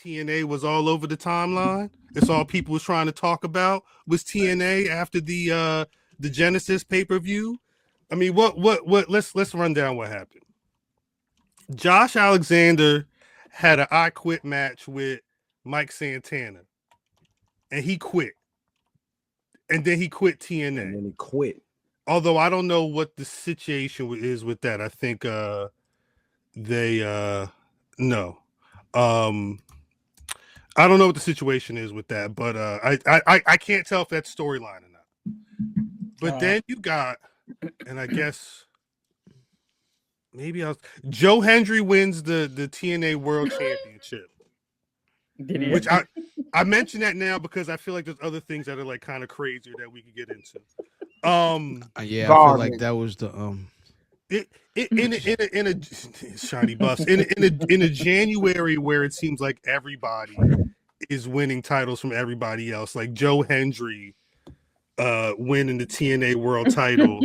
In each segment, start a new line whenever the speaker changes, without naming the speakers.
TNA was all over the timeline. It's all people was trying to talk about was TNA after the Genesis pay-per-view. I mean, what let's run down what happened. Josh Alexander had an I Quit match with Mike Santana, and he quit. And then he quit TNA.
And then he quit.
Although I don't know what the situation is with that. I think they no. I don't know what the situation is with that, but I can't tell if that's storyline or not. But then you got, and I guess maybe Joe Hendry wins the TNA World Championship. Which I mention that now because I feel like there's other things that are like kind of crazier that we could get into.
Yeah, I feel like that was the
in a shiny buffs in a January where it seems like everybody is winning titles from everybody else, like Joe Hendry winning the TNA World title.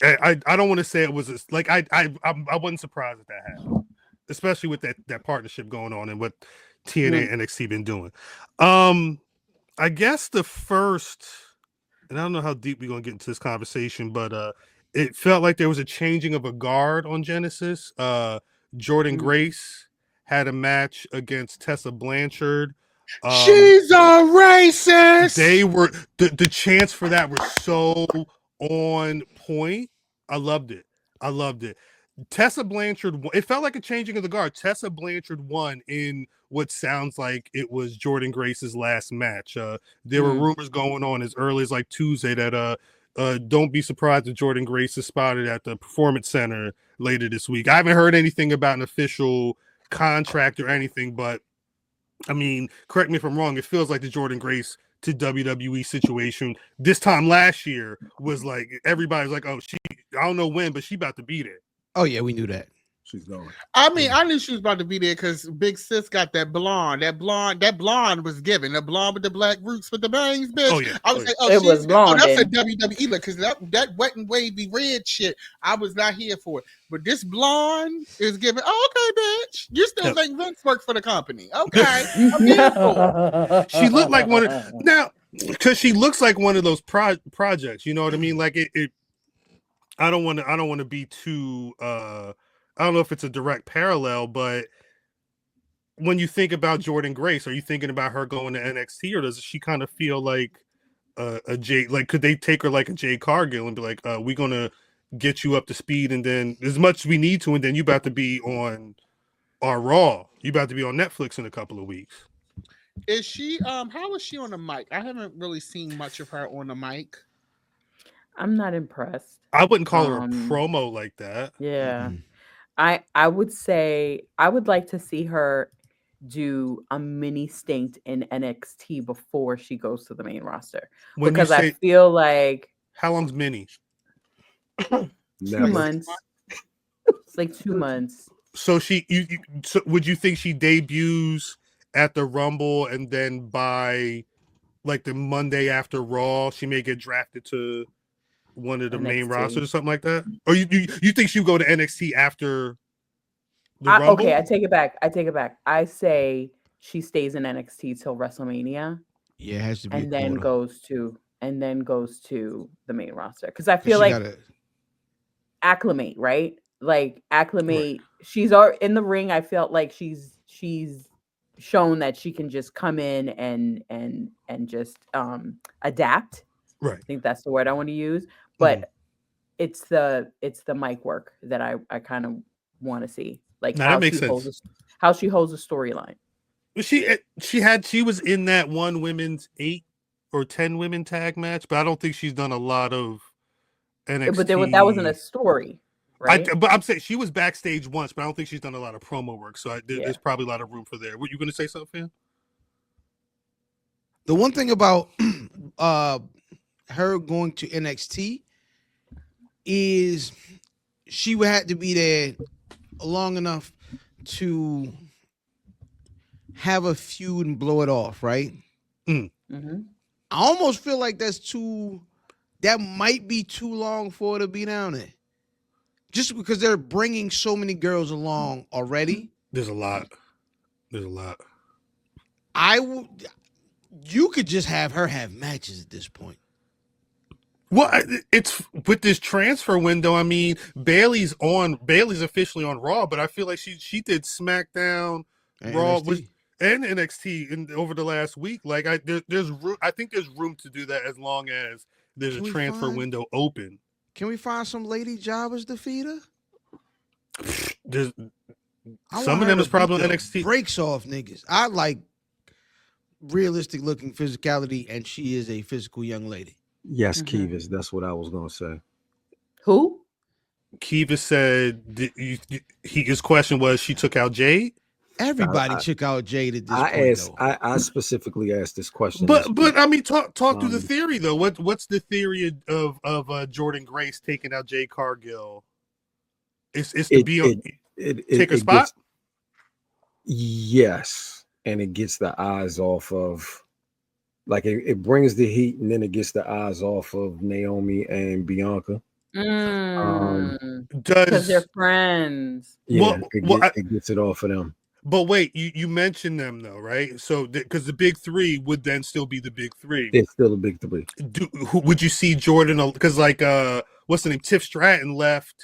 I don't want to say it was like I wasn't surprised that happened, especially with that partnership going on and what TNA and NXT been doing. I guess the first, and I don't know how deep we're gonna get into this conversation, but it felt like there was a changing of a guard on Genesis. Jordynne Grace had a match against Tessa Blanchard.
She's a racist.
They were the chants for that were so on point. I loved it. Tessa Blanchard, it felt like a changing of the guard. Tessa Blanchard won in what sounds like it was Jordynne Grace's last match. There were rumors going on as early as like Tuesday that don't be surprised if Jordynne Grace is spotted at the Performance Center later this week. I haven't heard anything about an official contract or anything, but I mean, correct me if I'm wrong, it feels like the Jordynne Grace to WWE situation this time last year was like everybody's like, oh, I don't know when, but she about to be there.
Oh yeah, we knew that.
She's going.
I mean, I knew she was about to be there because Big Sis got that blonde. That blonde was given. The blonde with the black roots with the bangs, bitch.
Oh yeah.
I was like,
it was blonde.
Oh, that's a WWE look because that wet and wavy red shit. I was not here for it. But this blonde is giving. Oh, okay, bitch. You still think Vince work for the company? Okay. I'm here for it.
She looked like one of now because she looks like one of those projects. You know what I mean? Like it. I don't want to be too. I don't know if it's a direct parallel, but when you think about Jordynne Grace, are you thinking about her going to NXT, or does she kind of feel like a Jay? Like, could they take her like a Jay Cargill and be like, "We're gonna get you up to speed, and then as much as we need to, and then you about to be on our Raw, you about to be on Netflix in a couple of weeks."
Is she? How is she on the mic? I haven't really seen much of her on the mic.
I'm not impressed.
I wouldn't call her a promo like that.
Yeah. Mm-hmm. I would say I would like to see her do a mini stint in NXT before she goes to the main roster. Because I feel like
how long's mini?
2 months. It's like 2 months.
So so would you think she debuts at the Rumble and then by like the Monday after Raw, she may get drafted to one of the main rosters or something like that? Or you think she'll go to NXT after the Rumble?
Okay, I take it back. I say she stays in NXT till WrestleMania.
Yeah, it has to be.
And then goes to the main roster. Because I feel like acclimate, right? Like acclimate. Right. She's in the ring. I felt like she's shown that she can just come in and just adapt.
Right.
I think that's the word I want to use. But it's the mic work that I kind of want to see. Like
now, that makes sense.
How she holds a storyline.
She was in that one women's 8 or 10 women tag match, but I don't think she's done a lot of NXT.
But that wasn't a story, right?
But I'm saying she was backstage once, but I don't think she's done a lot of promo work. So there's probably a lot of room for there. Were you going to say something, Fan?
The one thing about her going to NXT is she would have to be there long enough to have a feud and blow it off, right?
Mm-hmm.
I almost feel like that might be too long for her to be down there. Just because they're bringing so many girls along already.
There's a lot. There's a lot.
You could just have her have matches at this point.
Well, it's with this transfer window. I mean, Bailey's officially on Raw, but I feel like she did SmackDown,
And
Raw,
NXT.
and NXT over the last week. Like I think there's room to do that as long as there's a transfer window open.
Can we find some lady jobbers to feed her?
There's some of them is probably on NXT.
Breaks off niggas. I like realistic looking physicality, and she is a physical young lady.
Yes, Kivas. That's what I was gonna say.
Who?
Kivas said his question was she took out Jade.
Everybody took out Jade at this point.
I specifically asked this question.
But I mean, talk through the theory though. What's the theory of Jordynne Grace taking out Jade Cargill? It's to be on take her spot.
Yes, and it gets the eyes off of, like it brings the heat, and then it gets the eyes off of Naomi and Bianca.
Because they're friends.
Yeah, it gets it off of them.
But wait, you mentioned them though, right? So because the big three would then still be the big three.
It's still a big three.
Would you see Jordynne? Because like what's the name? Tiff Stratton left.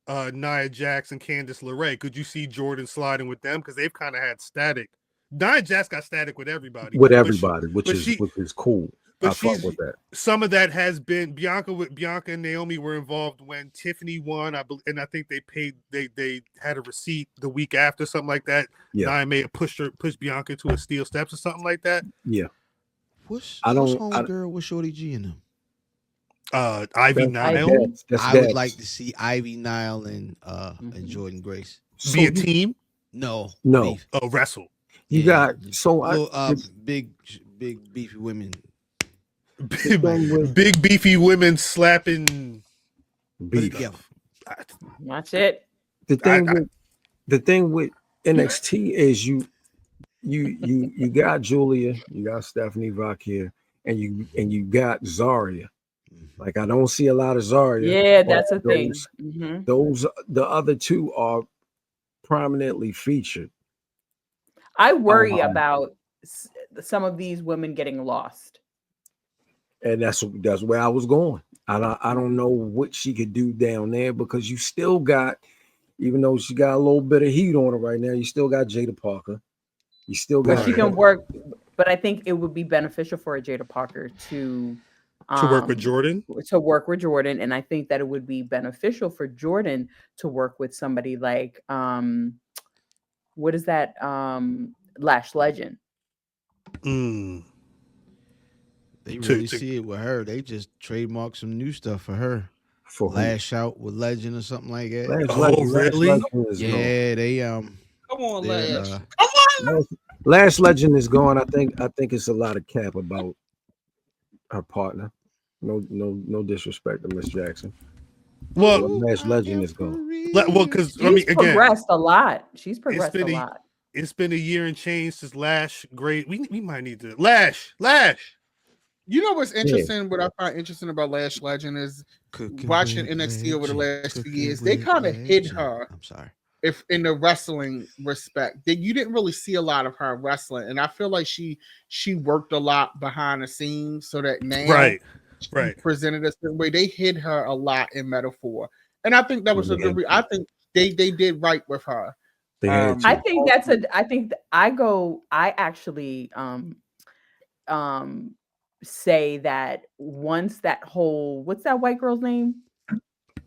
Nia Jax and Candice LeRae. Could you see Jordynne sliding with them? Because they've kind of had static. Nia Jax got static with everybody.
Which is cool. I fuck with that.
Some of that has been Bianca and Naomi were involved when Tiffany won. I think they paid. They had a receipt the week after, something like that.
Yeah.
Nia may have pushed Bianca to a steel steps or something like that.
Yeah.
What's homegirl with Shorty G in them?
Ivy Nile.
I would like to see Ivy Nile and Jordynne Grace
be a team.
No.
Beef.
Oh, wrestle.
You got
big beefy women.
Big beefy women slapping
beef.
Yeah.
That's it.
The thing with NXT is you got Julia, you got Stephanie Vacquier, and you got Zarya. Like I don't see a lot of Zarya.
Yeah, that's a thing.
Those the other two are prominently featured.
I worry about some of these women getting lost.
And that's where I was going. I don't know what she could do down there because you still got, even though she got a little bit of heat on her right now, you still got Jada Parker. You still got.
But she can work, but I think it would be beneficial for a Jada Parker to
work with Jordynne.
To work with Jordynne, and I think that it would be beneficial for Jordynne to work with somebody like what is that? Lash Legend.
They really see it with her. They just trademarked some new stuff for her. For Lash Out with Legend or something like that.
Really?
Yeah, they
Come on, Lash.
Come on. Lash Legend is gone. I think it's a lot of cap about her partner. No disrespect to Miss Jackson.
Well,
Lash Legend is gone.
Well, because
she's progressed a lot. She's progressed a lot.
It's been a year and change since Lash. Great. We might need to Lash.
You know what's interesting? What I find interesting about Lash Legend is watching NXT over the last few years. They kind of hid her.
I'm sorry.
If in the wrestling respect, that you didn't really see a lot of her wrestling, and I feel like she worked a lot behind the scenes so that now
right
presented a certain way. They hid her a lot in Metaphor, and I think that was a good. I think they did right with her.
I think that's a. I think I actually say that once that whole what's that white girl's name?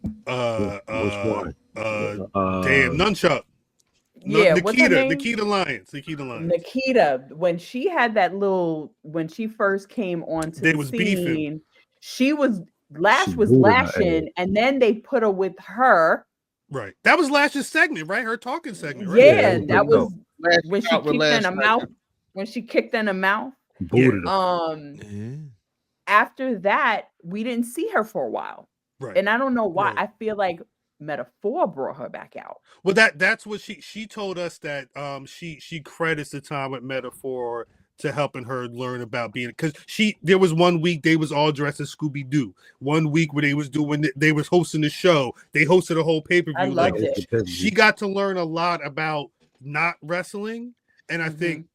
Which one?
Damn, Nunchuck.
Yeah,
Nikita Lyons.
Nikita, when she had that when she first came onto the scene, beefing. Lash was lashing, and then they put her with her.
Right. That was Lash's segment, right? Her talking segment, right?
Yeah, that was when she kicked in her mouth. When she kicked in her mouth. After that, we didn't see her for a while.
Right.
And I don't know why. Right. I feel like Metaphor brought her back out.
Well, that's what she told us that she credits the time with Metaphor to helping her learn about being, because there was 1 week they was all dressed as Scooby-Doo. 1 week where they was hosting the show. They hosted a whole pay-per-view.
I loved it.
She got to learn a lot about not wrestling, and I think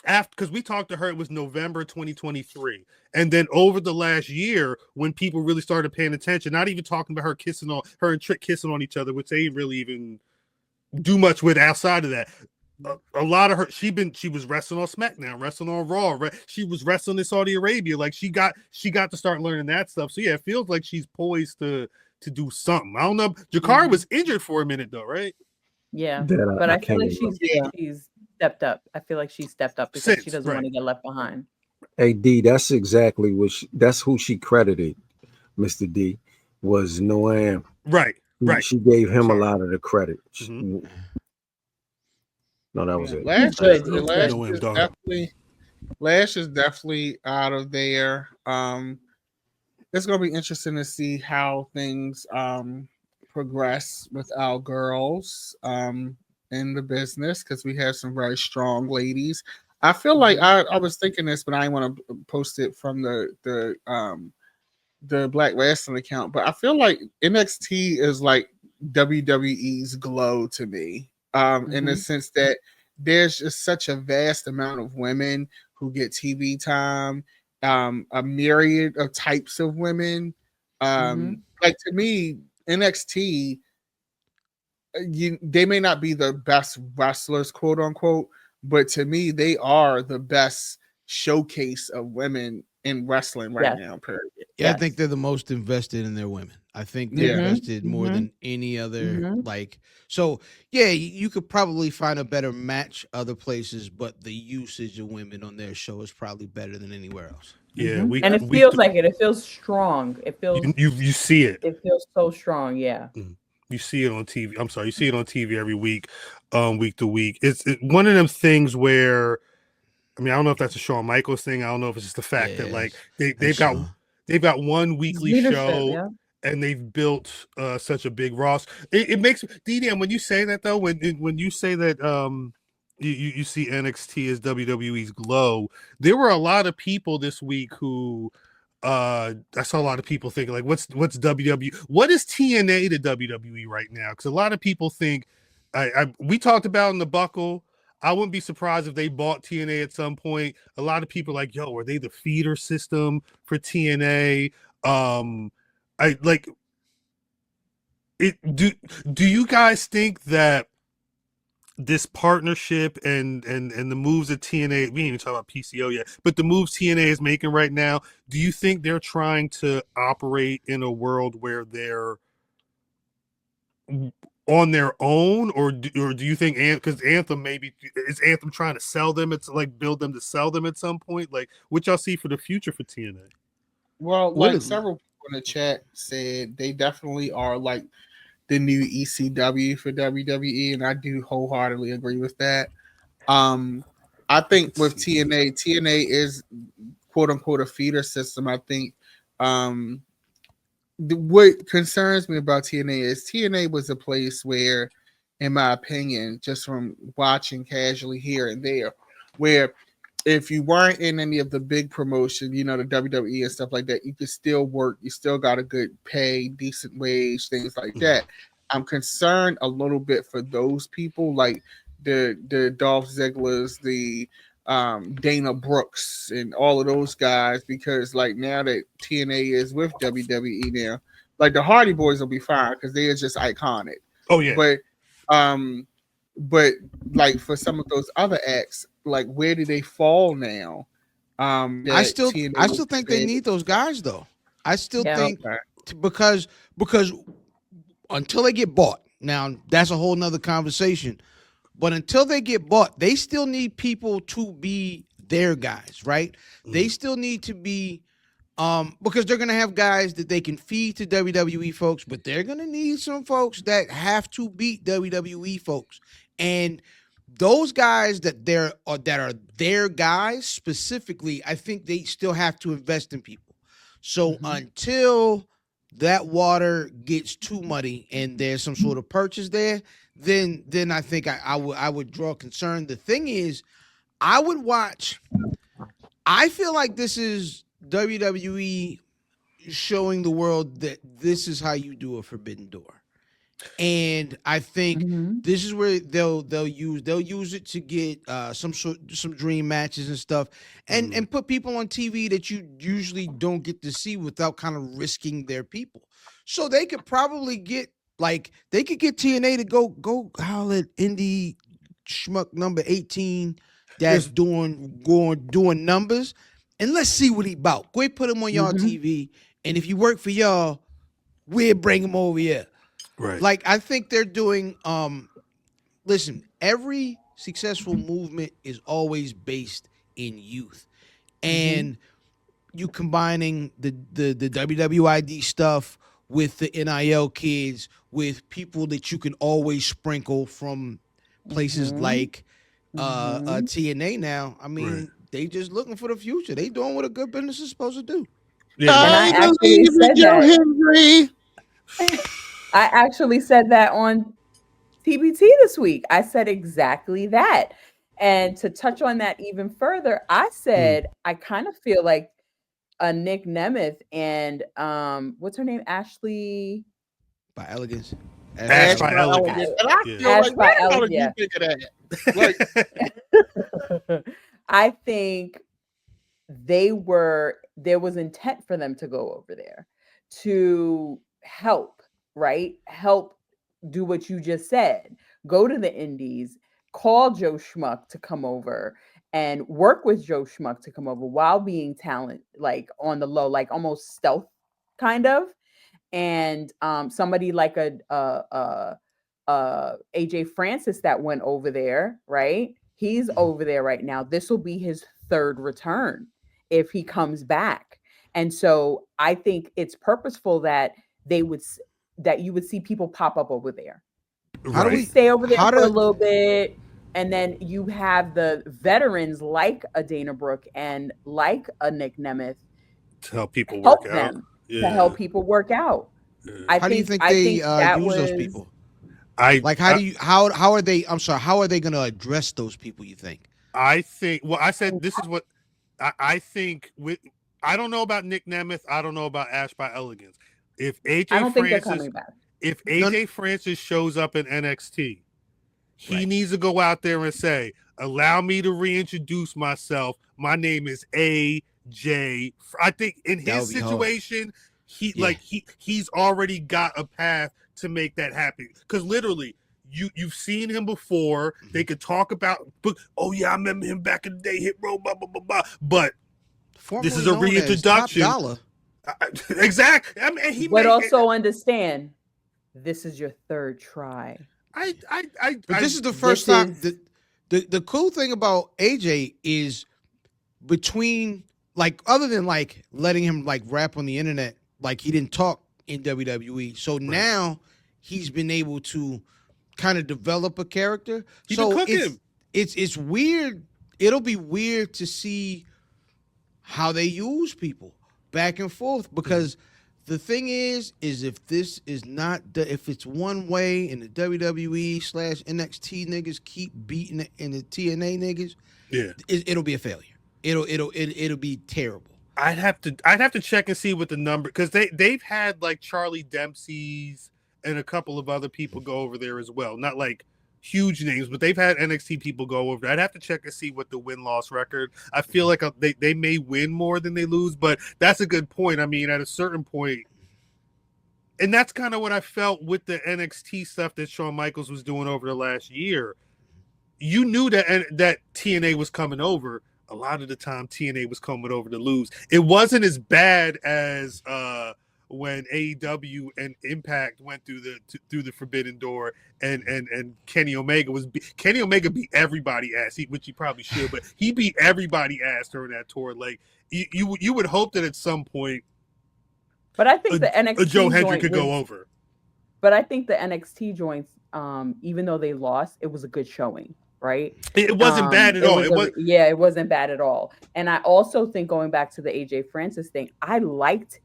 after, because we talked to her, it was November 2023, and then over the last year, when people really started paying attention, not even talking about her and Trick kissing on each other, which they didn't really even do much with outside of that. A lot of her, she was wrestling on SmackDown, wrestling on Raw, she was wrestling in Saudi Arabia. Like she got to start learning that stuff. So yeah, it feels like she's poised to do something. I don't know. Jakara was injured for a minute though, right?
Yeah, but I feel like she's stepped up. I feel like she's stepped up because she doesn't want to get left behind.
Hey D, that's exactly what that's who she credited. Mr. D was Noam.
Right.
She gave him a lot of the credit. No, that was it.
Lash is definitely out of there. It's gonna be interesting to see how things progress with our girls in the business, because we have some very strong ladies. I feel like I was thinking this, but I didn't want to post it from the Black Rasslin account. But I feel like NXT is like WWE's Glow to me, in the sense that there's just such a vast amount of women who get TV time, a myriad of types of women. Like to me, NXT, they may not be the best wrestlers, quote unquote, but to me, they are the best showcase of women in wrestling right now. Period.
Yeah, I think they're the most invested in their women. I think they're invested more than any other. Like, so yeah, you could probably find a better match other places, but the usage of women on their show is probably better than anywhere else.
Yeah,
and it feels like it. It feels strong. It feels
you see it.
It feels so strong. Yeah.
You see it on TV. I'm sorry, you see it on TV every week, week to week. It's one of them things where, I mean, I don't know if that's a Shawn Michaels thing. I don't know if it's just the fact that like they've got one weekly show and they've built such a big roster. It makes DDM when you say that though, when you say that you see NXT as WWE's Glow, there were a lot of people this week who I saw a lot of people thinking like, what's WWE? What is TNA to WWE right now? Because a lot of people think we talked about in the Buckle. I wouldn't be surprised if they bought TNA at some point. A lot of people are like, yo, are they the feeder system for TNA? I like it. Do you guys think that this partnership and the moves that TNA, we didn't even talk about PCO yet, but the moves TNA is making right now, do you think they're trying to operate in a world where they're on their own, or do you think because Anthem is Anthem trying to sell them? It's like build them to sell them at some point. Like, what y'all see for the future for TNA?
Well, like several people in the chat said, they definitely are like the new ECW for WWE, and I do wholeheartedly agree with that. I think with TNA is quote unquote a feeder system. I think what concerns me about TNA is TNA was a place where, in my opinion, just from watching casually here and there, where if you weren't in any of the big promotion, the WWE and stuff like that, you could still work. You still got a good pay, decent wage, things like that. I'm concerned a little bit for those people, like the Dolph Ziggler's, the Dana Brooks, and all of those guys, because like now that TNA is with WWE now, like the Hardy Boys will be fine because they are just iconic.
Oh yeah,
but like for some of those other acts, like where do they fall now?
I still think they need those guys though. I still think because until they get bought, now that's a whole nother conversation. But until they get bought, they still need people to be their guys, right? They still need to be because they're gonna have guys that they can feed to WWE folks, but they're gonna need some folks that have to beat WWE folks. And those guys that are their guys specifically, I think they still have to invest in people. So until that water gets too muddy and there's some sort of purchase there, then I think I would draw concern. The thing is, I would watch. I feel like this is WWE showing the world that this is how you do a Forbidden Door. And I think
Mhm.
this is where they'll use it to get some dream matches and stuff, and put people on TV that you usually don't get to see without kind of risking their people. So they could probably get TNA to go holler at indie schmuck number 18 that's doing numbers, and let's see what he about. Go ahead, put him on y'all
Mhm.
TV, and if you work for y'all, we'll bring him over here.
Right.
Like, I think they're doing listen, every successful movement is always based in youth. And you combining the WWID stuff with the NIL kids, with people that you can always sprinkle from places
Mhm.
like
Mhm.
TNA now. I mean,
Right.
they just looking for the future. They doing what a good business is supposed to do.
Yeah.
And I
I
actually
believe in
said
Joe
that.
Hendry.
I actually said that on TBT this week. I said exactly that. And to touch on that even further, I said I kind of feel like a Nick Nemeth and what's her name? Ashley
By Elegance.
Ash
Ash
by
by
Elegance.
Elegance. And I
Yeah.
feel
Ash
like,
by
where the hell did you
Elegance.
think of that? Like,
I think there was intent for them to go over there to help, right? Help do what you just said. Go to the indies, call Joe Schmuck to come over and work with Joe Schmuck to come over while being talent, like on the low, like almost stealth kind of. And somebody like AJ Francis that went over there, right? He's over there right now. This will be his third return if he comes back. And so I think it's purposeful that that you would see people pop up over there.
How do
Right.
we
Stay over there
how
for a
do
little bit, and then you have the veterans like a Dana Brooke and like a Nick Nemeth
To help people work
help
out.
them to
Yeah.
help people work out.
Yeah.
how do you think
I
they
think that
use those
was
people?
I,
Like,
I
how are they? I'm sorry. How are they going to address those people? You think?
I think. Well, I said this is what I think. With I don't know about Nick Nemeth. I don't know about Ash by Elegance. If
I
AJ
don't think they're
Francis,
coming back.
if
None.
AJ Francis shows up in NXT, he
Right.
needs to go out there and say, "Allow me to reintroduce myself. My name is AJ." I think in
That
his
would be hard.
situation,
Yeah.
he's already got a path to make that happen. Because literally, you've seen him before. They could talk about, oh yeah, I remember him back in the day. Hit row, blah blah blah blah. But this
Formerly
is a
known as Top
reintroduction.
Dollar.
Exactly. I mean, he
But
may.
also understand this is your third try.
But this is the
This
first time.
is
The cool thing about AJ is between, like, other than like letting him like rap on the internet, like he didn't talk in WWE. So now he's been able to kind of develop a character.
He been
So
cooking.
it's weird. It'll be weird to see how they use people back and forth, because the thing is if this is not if it's one way and the WWE / NXT niggas keep beating it and the TNA niggas,
Yeah.
it'll be a failure. It'll be terrible.
I'd have to check and see what the number, because they've had like Charlie Dempsey's and a couple of other people go over there as well. Not like huge names, but they've had NXT people go over there. I'd have to check and see what the win-loss record. I feel like they may win more than they lose, but that's a good point. I mean, at a certain point, and that's kind of what I felt with the NXT stuff that Shawn Michaels was doing over the last year. You knew that TNA was coming over. A lot of the time TNA was coming over to lose. It wasn't as bad as when AEW and Impact went through the Forbidden Door, and Kenny Omega Kenny Omega beat everybody ass, which he probably should, but he beat everybody ass during that tour. Like you would hope that at some point,
but I think the NXT
a Joe Hendry
joint
could go over.
But I think the NXT joints, even though they lost, it was a good showing, right?
It wasn't bad at all. It
wasn't bad at all. And I also think, going back to the AJ Francis thing, I liked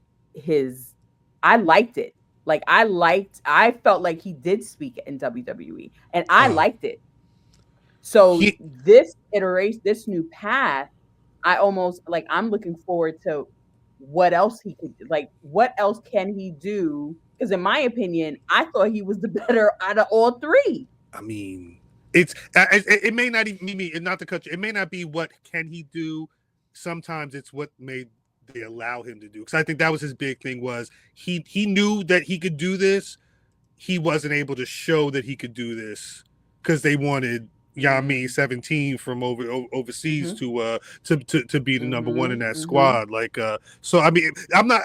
it. Like I felt like he did speak in WWE, and I liked it. So this iteration, this new path, I'm looking forward to what else he could, like, what else can he do Because in my opinion, I thought he was the better out of all three.
I mean, it may not even be not to cut you. It may not be what can he do. Sometimes it's what made they allow him to do. Because I think that was his big thing was he knew that he could do this. He wasn't able to show that he could do this because they wanted Yami 17 from overseas to be the number one in that squad. Like so I mean I'm not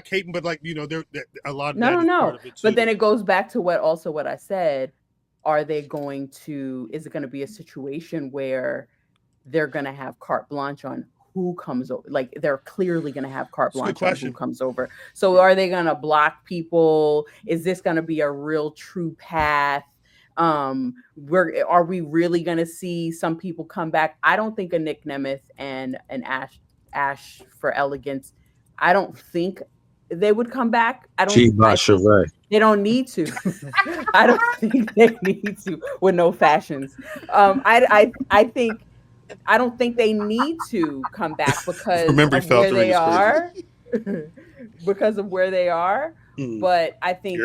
caping, but like there a lot of that is part of it too.
But then it goes back to what I said. Is it going to be a situation where they're going to have carte blanche on who comes over? Like they're clearly going to have carte blanche on who comes over. So are they going to block people? Is this going to be a real true path? Are we really going to see some people come back? I don't think a Nick Nemeth and an Ash for Elegance. I don't think they would come back. They don't need to. I don't think they need to with no fashions. I don't think they need to come back because of where they are. Because of where they are. But I think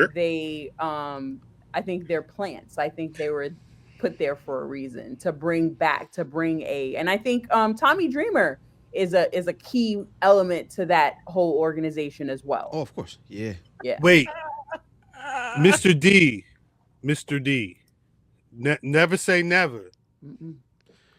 I think they're plants. I think they were put there for a reason to bring and I think Tommy Dreamer is a key element to that whole organization as well.
Oh, of course. Yeah.
Wait. Mr. D. Never say never.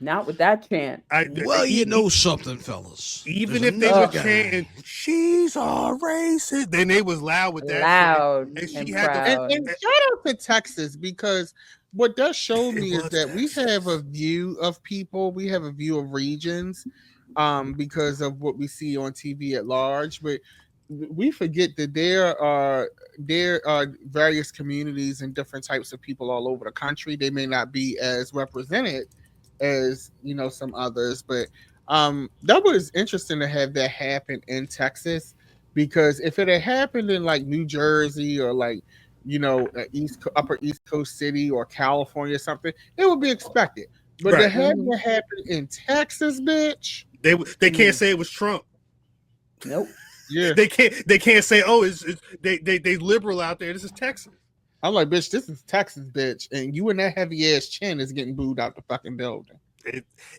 Not with that chant.
You know something, fellas.
Even if they were chanting, "She's a racist," then they was loud with that.
Loud
and
she proud.
And shout out to Texas, because what does show me is that we have a view of people, we have a view of regions, because of what we see on TV at large, but we forget that there are various communities and different types of people all over the country. They may not be as represented as some others, but that was interesting to have that happen in Texas, because if it had happened in like New Jersey or like upper East Coast city or California or something, it would be expected. But to have it happen in Texas, bitch,
they can't say it was Trump.
Nope.
Yeah,
they can't say, oh, they liberal out there. This is Texas.
I'm like, bitch, this is Texas, bitch, and you and that heavy ass chin is getting booed out the fucking building.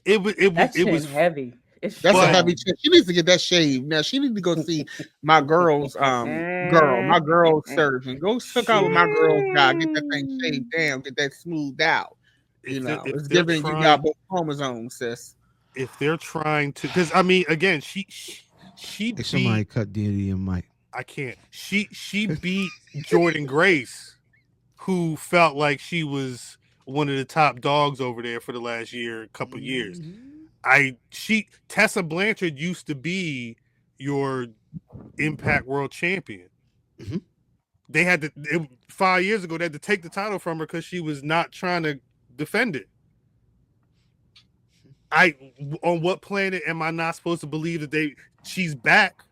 It was
heavy.
That's a heavy chin. She needs to get that shaved. Now she needs to go see my girl's my girl's surgeon. Go hook out with my girl's guy. Get that thing shaved down. Get that smoothed out. It's giving you got both chromosomes, sis.
If they're trying to, because I mean, again, she beat,
somebody cut the mic.
I can't. She beat Jordynne Grace, who felt like she was one of the top dogs over there for the last couple years. Tessa Blanchard used to be your Impact World Champion.
Mm-hmm.
They had 5 years ago. They had to take the title from her because she was not trying to defend it. On what planet am I not supposed to believe that she's back?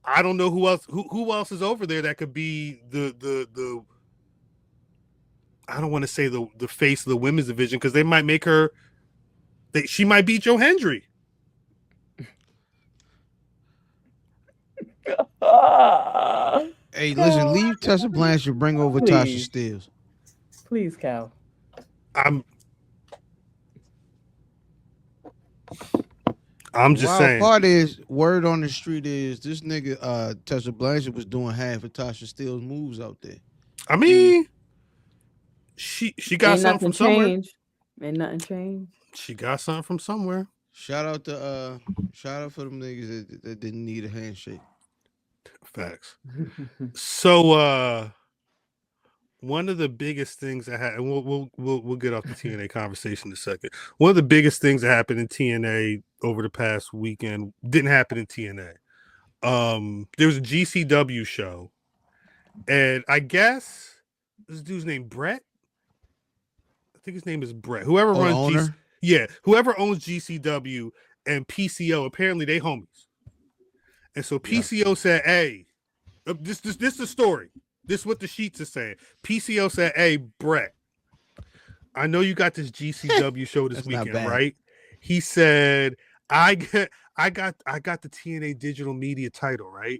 I don't know who else is over there that could be the I don't want to say the face of the women's division, because they might make her. She might beat Joe Hendry.
Hey, listen, leave Tessa Blanchard, bring over Tasha Steelz.
Please, Cal.
I'm just saying.
Part is, word on the street is this nigga Tessa Blanchard was doing half of Tasha Steelz moves out there. I
mean, she got something from somewhere.
Ain't nothing changed.
She got something from somewhere.
Shout out for them niggas that didn't need a handshake.
Facts. So one of the biggest things that happened, and we'll get off the TNA conversation in a second. One of the biggest things that happened in TNA over the past weekend didn't happen in TNA. There was a GCW show, and I guess this dude's named Brett. I think his name is Brett. Whoever runs whoever owns GCW and PCO, apparently they homies. And so PCO said, "Hey, this is the story. This is what the sheets are saying." PCO said, "Hey, Brett, I know you got this GCW show this weekend, right?" He said, I got the TNA digital media title, right?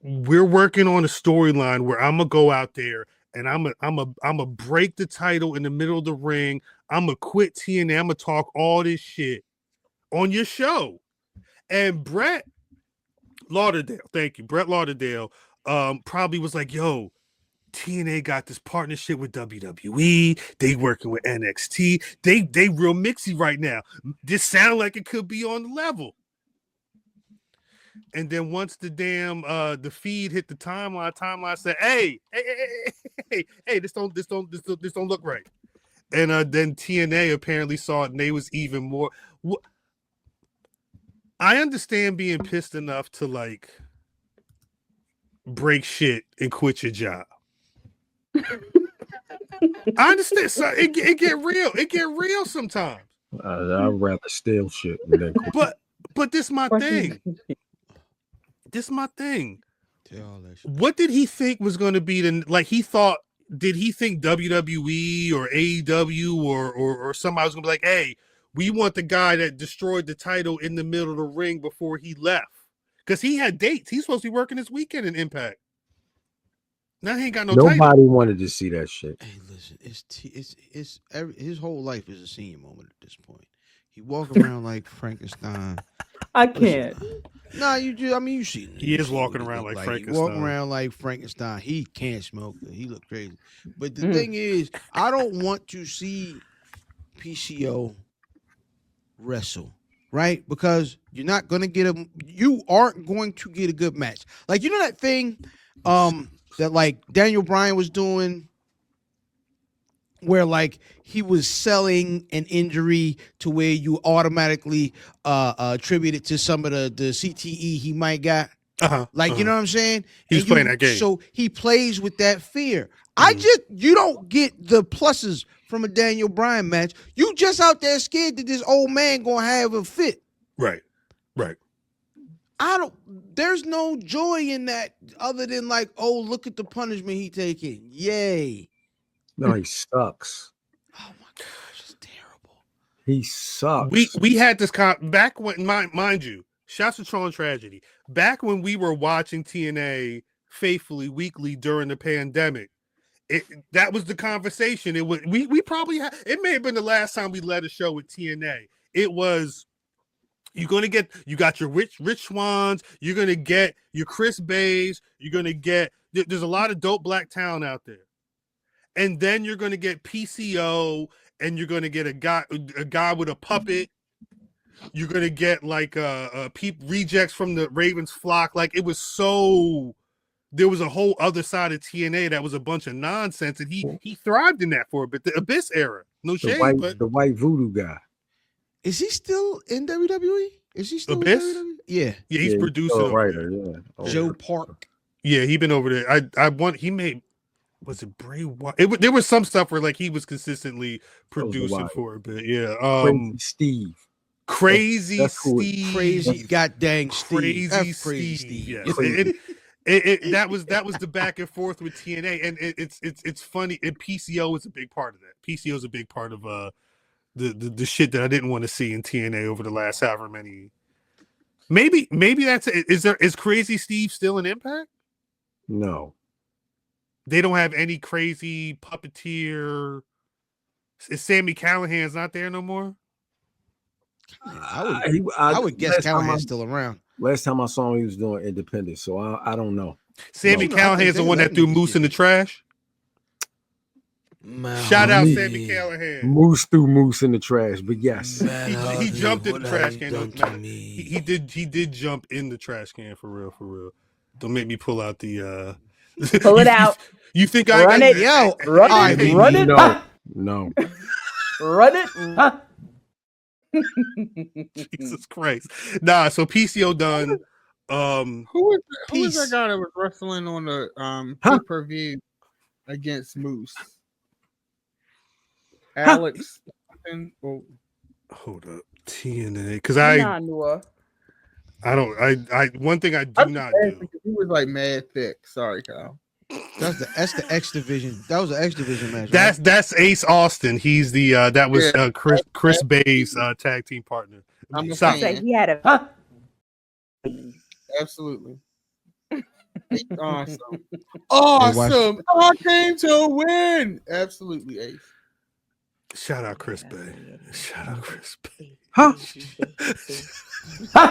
we're working on a storyline where I'm gonna go out there and I'm gonna break the title in the middle of the ring. I'm gonna quit TNA. I'm gonna talk all this shit on your show. And Brett Lauderdale, thank you, Brett Lauderdale, probably was like, "Yo, TNA got this partnership with WWE. They working with NXT. They real mixy right now. This sound like it could be on the level." And then once the damn the feed hit the timeline said, hey, this don't look right. And then TNA apparently saw it, and they was even more. I understand being pissed enough to like break shit and quit your job. I understand. So it get real. It get real sometimes.
I'd rather steal shit than quit.
But this my thing. This my thing. What did he think was going to be the like? He thought. Did he think WWE or AEW or somebody was going to be like, "Hey, we want the guy that destroyed the title in the middle of the ring before he left"? Because he had dates. He's supposed to be working this weekend in Impact. Now he ain't got no
Nobody
title.
wanted to see that shit.
Hey, listen, his whole life is a senior moment at this point. He walk around like Frankenstein.
I can't.
Nah, you see.
He is walking around like Frankenstein.
He walking around like Frankenstein. He can't smoke it. He look crazy. But the thing is, I don't want to see PCO wrestle, right? Because you aren't going to get a good match. Like, you know that thing that like Daniel Bryan was doing, where like he was selling an injury to where you automatically attribute it to some of the CTE he might got. You know what I'm saying?
He's playing that game.
So he plays with that fear. You don't get the pluses from a Daniel Bryan match. You just out there scared that this old man gonna have a fit.
Right.
There's no joy in that other than like, oh, look at the punishment he taking. Yay.
No, he sucks.
Oh my gosh, it's terrible.
He sucks.
We had this back when, mind you, shouts to Tron Tragedy. Back when we were watching TNA faithfully weekly during the pandemic, that was the conversation. It was we probably had. It may have been the last time we led a show with TNA. It was. You got your Rich Swans. You're gonna get your Chris Bays. You're gonna get. There's a lot of dope black talent out there. And then you're going to get PCO, and you're going to get a guy with a puppet. You're going to get like rejects from the Ravens flock. Like it was so. There was a whole other side of TNA that was a bunch of nonsense, and he thrived in that for a bit. The Abyss era, no shade, but
the white voodoo guy.
Is he still in WWE? Is he still
Abyss?
in WWE? Yeah,
he's producing.
He's writer, yeah.
Joe Park.
Yeah, he been over there. He made. Was it Bray Wyatt? There was some stuff where like he was consistently producing for a bit. Yeah. Crazy Steve.
Crazy goddamn Steve.
Crazy Steve. Yes. That was the back and forth with TNA, and it's funny. And PCO is a big part of that. PCO is a big part of the shit that I didn't want to see in TNA over the last however many. Maybe that's it. Is Crazy Steve still in Impact?
No.
They don't have any crazy puppeteer. Is Sammy Callahan's not there no more?
I would guess Callahan's still around.
Last time I saw him, he was doing independent, so I don't know.
Sammy Callahan's the one that threw Moose in the trash. Shout out Sammy Callahan.
Moose threw Moose in the trash, but yes,
he jumped in the trash can. He did jump in the trash can for real. Don't make me pull out the.
Pull it out.
You think
run
I
it?
Yo,
run it. Run it.
No.
Run it.
Jesus Christ. Nah, so PCO done.
Who was that guy that was wrestling on the pay-per-view against Moose? Alex.
Hold up. TNA. Because I one thing I do not do.
He was like mad thick. Sorry, Kyle.
That's the X division. That was the X division match.
That's Ace Austin. He's the that was Chris Bay's tag team partner.
I'm
he had a
absolutely. Awesome. Awesome. I came to win. Absolutely, Ace.
Shout out Chris Bay. Shout out Chris Bay.
Huh?